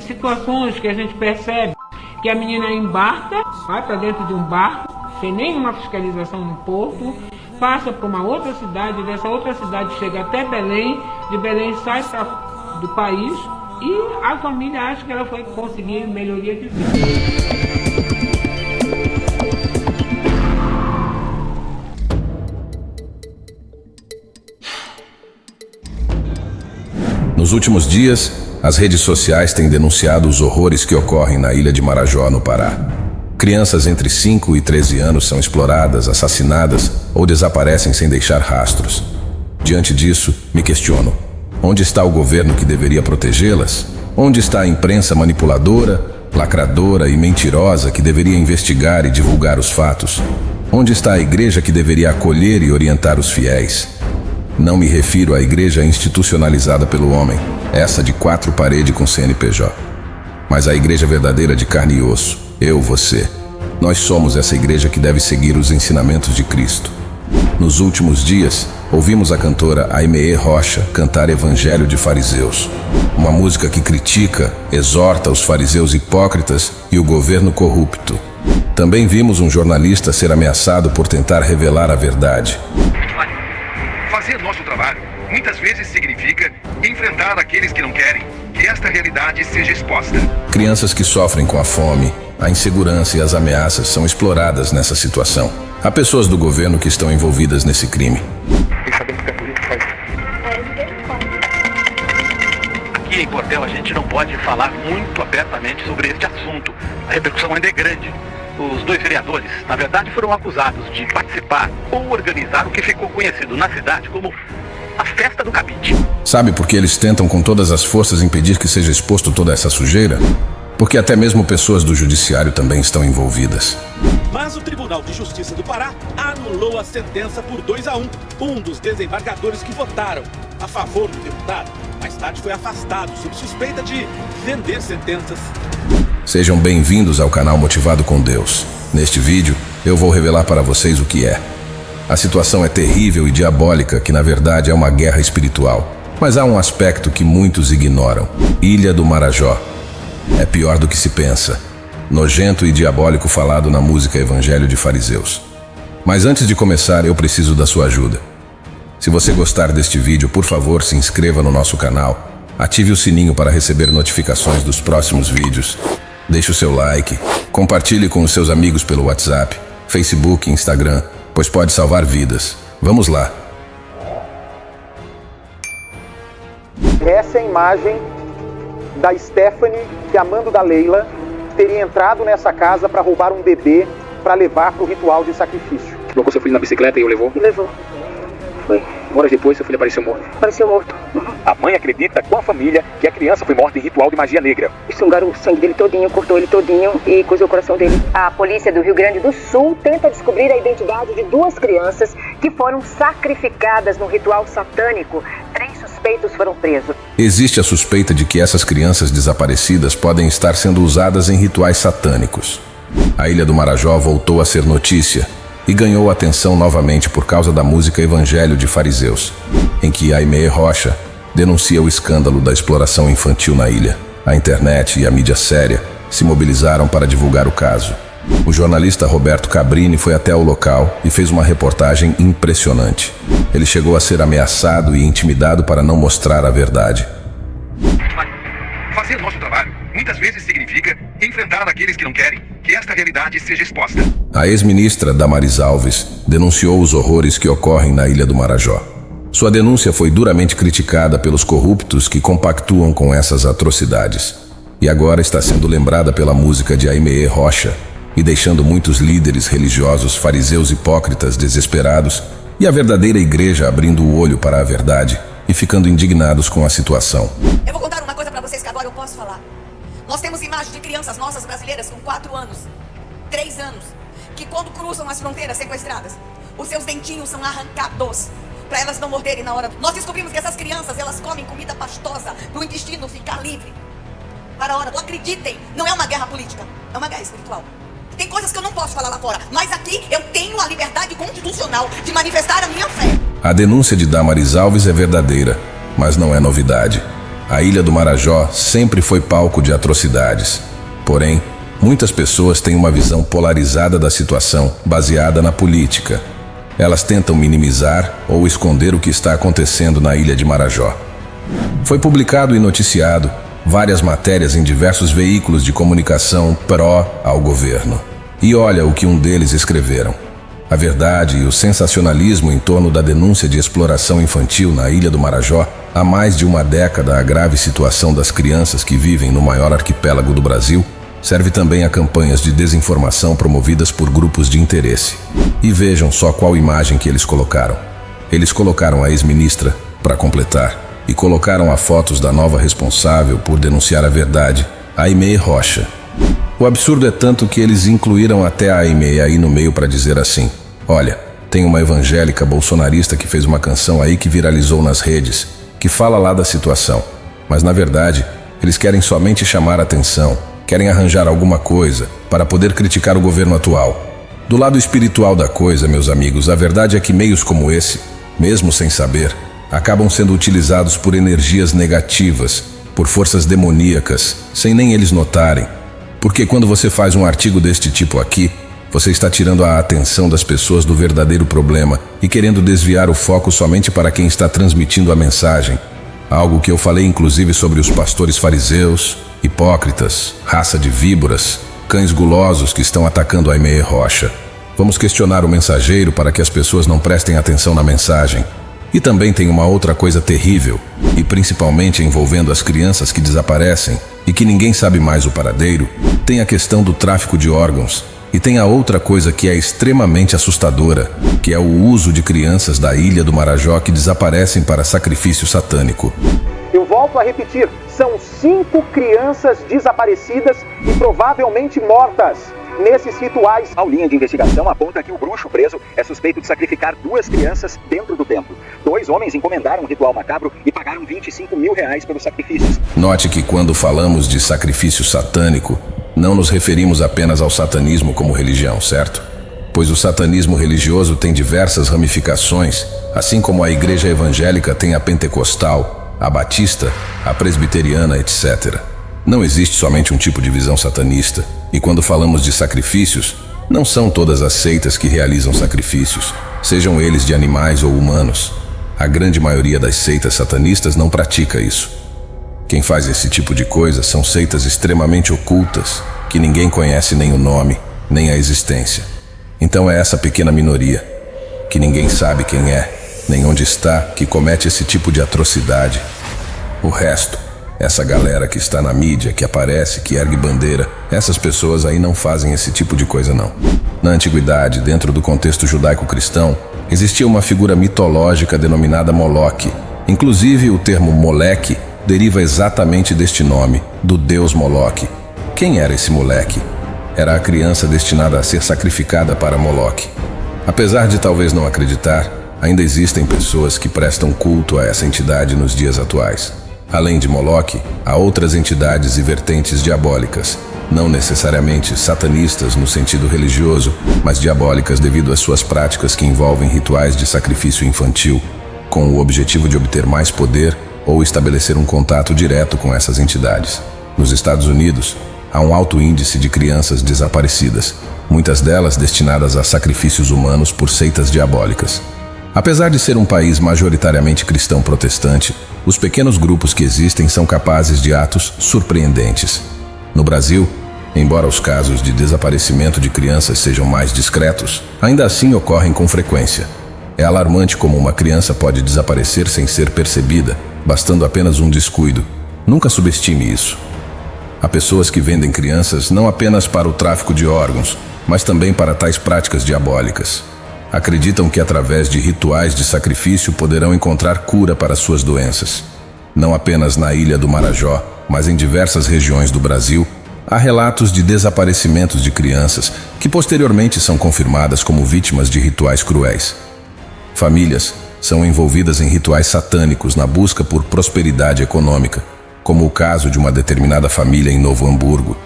situações que a gente percebe que a menina embarca, vai para dentro de um barco, sem nenhuma fiscalização no porto, passa para uma outra cidade, dessa outra cidade chega até Belém, de Belém sai do país e a família acha que ela foi conseguir melhoria de vida. Nos últimos dias, as redes sociais têm denunciado os horrores que ocorrem na ilha de Marajó, no Pará. Crianças entre 5 e 13 anos são exploradas, assassinadas ou desaparecem sem deixar rastros. Diante disso, me questiono: onde está o governo que deveria protegê-las? Onde está a imprensa manipuladora, lacradora e mentirosa que deveria investigar e divulgar os fatos? Onde está a igreja que deveria acolher e orientar os fiéis? Não me refiro à igreja institucionalizada pelo homem, essa de 4 paredes com CNPJ, mas à igreja verdadeira de carne e osso, eu, você. Nós somos essa igreja que deve seguir os ensinamentos de Cristo. Nos últimos dias, ouvimos a cantora Aimee Rocha cantar Evangelho de Fariseus, uma música que critica, exorta os fariseus hipócritas e o governo corrupto. Também vimos um jornalista ser ameaçado por tentar revelar a verdade. Fazer nosso trabalho muitas vezes significa enfrentar aqueles que não querem que esta realidade seja exposta. Crianças que sofrem com a fome, a insegurança e as ameaças são exploradas nessa situação. Há pessoas do governo que estão envolvidas nesse crime. Aqui em Cordel a gente não pode falar muito abertamente sobre este assunto. A repercussão ainda é grande. Os 2 vereadores, na verdade, foram acusados de participar ou organizar o que ficou conhecido na cidade como a festa do cabide. Sabe por que eles tentam com todas as forças impedir que seja exposto toda essa sujeira? Porque até mesmo pessoas do judiciário também estão envolvidas. Mas o Tribunal de Justiça do Pará anulou a sentença por 2-1. Um dos desembargadores que votaram a favor do deputado, mais tarde foi afastado sob suspeita de vender sentenças. Sejam bem-vindos ao canal Motivado com Deus. Neste vídeo, eu vou revelar para vocês o que é. A situação é terrível e diabólica, que na verdade é uma guerra espiritual. Mas há um aspecto que muitos ignoram. Ilha do Marajó. É pior do que se pensa. Nojento e diabólico falado na música Evangelho de Fariseus. Mas antes de começar, eu preciso da sua ajuda. Se você gostar deste vídeo, por favor, se inscreva no nosso canal. Ative o sininho para receber notificações dos próximos vídeos. Deixe o seu like, compartilhe com os seus amigos pelo WhatsApp, Facebook e Instagram, pois pode salvar vidas. Vamos lá! Essa é a imagem da Stephanie, que amando da Leila, teria entrado nessa casa para roubar um bebê para levar para o ritual de sacrifício. Colocou seu filho na bicicleta e o levou? E levou. Foi. Horas depois, seu filho apareceu morto. Apareceu morto. A mãe acredita com a família que a criança foi morta em ritual de magia negra. Sungaram o sangue dele todinho, cortou ele todinho e coisou o coração dele. A polícia do Rio Grande do Sul tenta descobrir a identidade de 2 crianças que foram sacrificadas no ritual satânico. 3 suspeitos foram presos. Existe a suspeita de que essas crianças desaparecidas podem estar sendo usadas em rituais satânicos. A Ilha do Marajó voltou a ser notícia e ganhou atenção novamente por causa da música Evangelho de Fariseus, em que Aimee Rocha denuncia o escândalo da exploração infantil na ilha. A internet e a mídia séria se mobilizaram para divulgar o caso. O jornalista Roberto Cabrini foi até o local e fez uma reportagem impressionante. Ele chegou a ser ameaçado e intimidado para não mostrar a verdade. Fazer nosso trabalho muitas vezes significa enfrentar aqueles que não querem que esta realidade seja exposta. A ex-ministra Damaris Alves denunciou os horrores que ocorrem na Ilha do Marajó. Sua denúncia foi duramente criticada pelos corruptos que compactuam com essas atrocidades. E agora está sendo lembrada pela música de Aimee Rocha e deixando muitos líderes religiosos fariseus hipócritas desesperados e a verdadeira igreja abrindo o olho para a verdade e ficando indignados com a situação. Eu vou contar uma coisa pra vocês que agora eu posso falar. Nós temos imagens de crianças nossas brasileiras com 4 anos, 3 anos, que quando cruzam as fronteiras sequestradas, os seus dentinhos são arrancados para elas não morderem na hora. Nós descobrimos que essas crianças, elas comem comida pastosa para o intestino ficar livre. Para a hora, não acreditem, não é uma guerra política, é uma guerra espiritual. Tem coisas que eu não posso falar lá fora, mas aqui eu tenho a liberdade constitucional de manifestar a minha fé. A denúncia de Damaris Alves é verdadeira, mas não é novidade. a Ilha do Marajó sempre foi palco de atrocidades. Porém, muitas pessoas têm uma visão polarizada da situação, baseada na política. Elas tentam minimizar ou esconder o que está acontecendo na Ilha de Marajó. Foi publicado e noticiado várias matérias em diversos veículos de comunicação pró ao governo. E olha o que um deles escreveram. A verdade e o sensacionalismo em torno da denúncia de exploração infantil na Ilha do Marajó, há mais de uma década a grave situação das crianças que vivem no maior arquipélago do Brasil, serve também a campanhas de desinformação promovidas por grupos de interesse. E vejam só qual imagem que eles colocaram. Eles colocaram a ex-ministra, para completar, e colocaram a fotos da nova responsável por denunciar a verdade, Aimee Rocha. O absurdo é tanto que eles incluíram até a Aimee aí no meio para dizer assim: olha, tem uma evangélica bolsonarista que fez uma canção aí que viralizou nas redes, que fala lá da situação. Mas na verdade, eles querem somente chamar a atenção, querem arranjar alguma coisa para poder criticar o governo atual. Do lado espiritual da coisa, meus amigos, a verdade é que meios como esse, mesmo sem saber, acabam sendo utilizados por energias negativas, por forças demoníacas, sem nem eles notarem. Porque quando você faz um artigo deste tipo aqui, você está tirando a atenção das pessoas do verdadeiro problema e querendo desviar o foco somente para quem está transmitindo a mensagem. Algo que eu falei inclusive sobre os pastores fariseus, hipócritas, raça de víboras, cães gulosos que estão atacando a Aimee Rocha. Vamos questionar o mensageiro para que as pessoas não prestem atenção na mensagem. E também tem uma outra coisa terrível, e principalmente envolvendo as crianças que desaparecem e que ninguém sabe mais o paradeiro, tem a questão do tráfico de órgãos. E tem a outra coisa que é extremamente assustadora, que é o uso de crianças da Ilha do Marajó que desaparecem para sacrifício satânico. Eu volto a repetir, são 5 crianças desaparecidas e provavelmente mortas nesses rituais. A linha de investigação aponta que o bruxo preso é suspeito de sacrificar 2 crianças dentro do templo. 2 homens encomendaram um ritual macabro e pagaram R$25 mil pelos sacrifícios. Note que quando falamos de sacrifício satânico, não nos referimos apenas ao satanismo como religião, certo? Pois o satanismo religioso tem diversas ramificações, assim como a igreja evangélica tem a pentecostal, a batista, a presbiteriana, etc. Não existe somente um tipo de visão satanista. E quando falamos de sacrifícios, não são todas as seitas que realizam sacrifícios, sejam eles de animais ou humanos. A grande maioria das seitas satanistas não pratica isso. Quem faz esse tipo de coisa são seitas extremamente ocultas, que ninguém conhece nem o nome, nem a existência. Então é essa pequena minoria, que ninguém sabe quem é, nem onde está, que comete esse tipo de atrocidade. O resto, essa galera que está na mídia, que aparece, que ergue bandeira, essas pessoas aí não fazem esse tipo de coisa não. Na antiguidade, dentro do contexto judaico-cristão, existia uma figura mitológica denominada Moloque. Inclusive o termo Moleque deriva exatamente deste nome, do deus Moloque. Quem era esse moleque? Era a criança destinada a ser sacrificada para Moloque. Apesar de talvez não acreditar, ainda existem pessoas que prestam culto a essa entidade nos dias atuais. Além de Moloque, há outras entidades e vertentes diabólicas, não necessariamente satanistas no sentido religioso, mas diabólicas devido às suas práticas que envolvem rituais de sacrifício infantil, com o objetivo de obter mais poder ou estabelecer um contato direto com essas entidades. Nos Estados Unidos, há um alto índice de crianças desaparecidas, muitas delas destinadas a sacrifícios humanos por seitas diabólicas. Apesar de ser um país majoritariamente cristão protestante, os pequenos grupos que existem são capazes de atos surpreendentes. No Brasil, embora os casos de desaparecimento de crianças sejam mais discretos, ainda assim ocorrem com frequência. É alarmante como uma criança pode desaparecer sem ser percebida, bastando apenas um descuido. Nunca subestime isso. Há pessoas que vendem crianças não apenas para o tráfico de órgãos, mas também para tais práticas diabólicas. Acreditam que através de rituais de sacrifício poderão encontrar cura para suas doenças. Não apenas na Ilha do Marajó, mas em diversas regiões do Brasil, há relatos de desaparecimentos de crianças que posteriormente são confirmadas como vítimas de rituais cruéis. Famílias são envolvidas em rituais satânicos na busca por prosperidade econômica, como o caso de uma determinada família em Novo Hamburgo.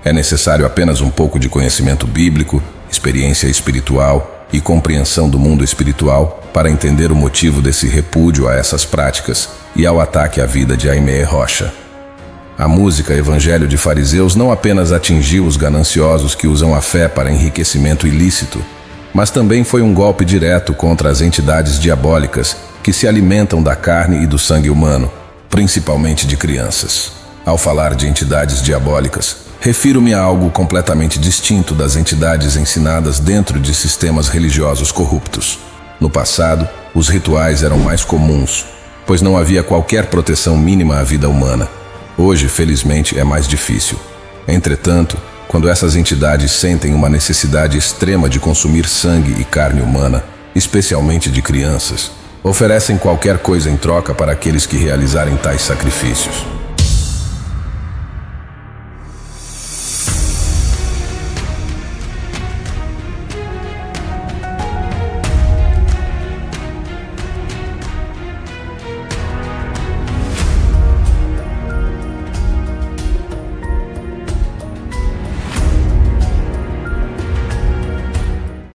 É necessário apenas um pouco de conhecimento bíblico, experiência espiritual e compreensão do mundo espiritual para entender o motivo desse repúdio a essas práticas e ao ataque à vida de Aimee Rocha. A música Evangelho de Fariseus não apenas atingiu os gananciosos que usam a fé para enriquecimento ilícito, mas também foi um golpe direto contra as entidades diabólicas que se alimentam da carne e do sangue humano, principalmente de crianças. Ao falar de entidades diabólicas, refiro-me a algo completamente distinto das entidades ensinadas dentro de sistemas religiosos corruptos. No passado, os rituais eram mais comuns, pois não havia qualquer proteção mínima à vida humana. Hoje, felizmente, é mais difícil. Entretanto, quando essas entidades sentem uma necessidade extrema de consumir sangue e carne humana, especialmente de crianças, oferecem qualquer coisa em troca para aqueles que realizarem tais sacrifícios.